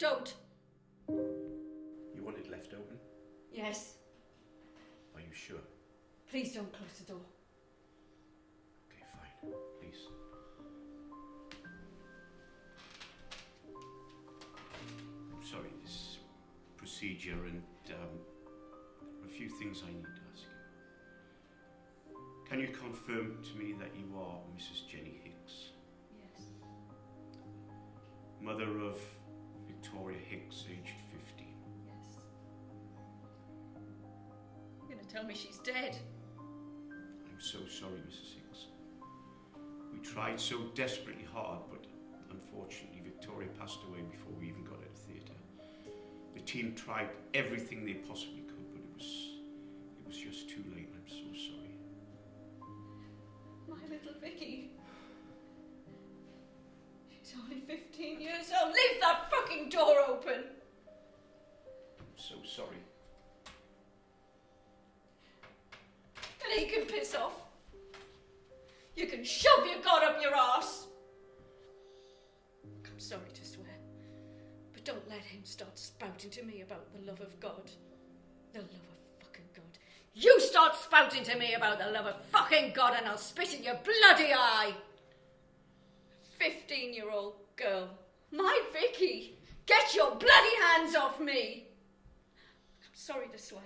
Don't. You want it left open? Yes. Are you sure? Please don't close the door. Okay, fine. Please. I'm sorry, this procedure and there are a few things I need to ask you. Can you confirm to me that you are Mrs. Jenny Hicks? Yes. Mother of Victoria Hicks, aged 15. Yes. You're going to tell me she's dead? I'm so sorry, Mrs. Hicks. We tried so desperately hard, but unfortunately Victoria passed away before we even got out of theatre. The team tried everything they possibly could, but it was just too late. I'm so sorry. My little Vicky. She's only 15 years old. Leave that fucking door open. I'm so sorry. And he can piss off. You can shove your God up your arse. I'm sorry to swear, but don't let him start spouting to me about the love of God. The love of fucking God. You start spouting to me about the love of fucking God and I'll spit in your bloody eye. 15-year-old girl. My Vicky. Get your bloody hands off me. I'm sorry to swear,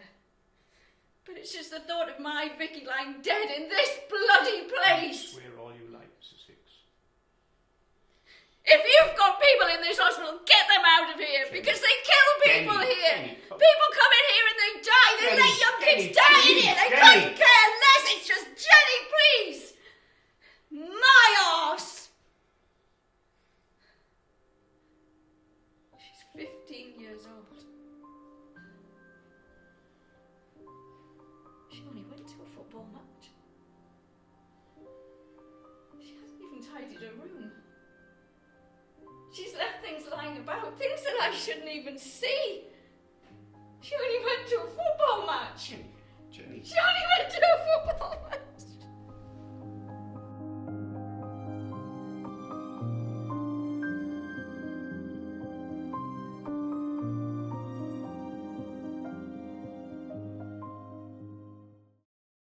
but it's just the thought of my Vicky lying dead in this bloody place. Swear all you like, Mrs. Hicks. If you've got people in this hospital, get them out of here, Jenny. because they kill people Jenny, here. Jenny, come. People come in here and they die. They Jenny, let young kids Jenny, die in please, here. They Jenny. couldn't care less. It's just, Jenny, please. My arse. She's 15 years old. She only went to a football match. She hasn't even tidied her room. She's left things lying about, things that I shouldn't even see. She only went to a football match. Jenny. She only went to a football match.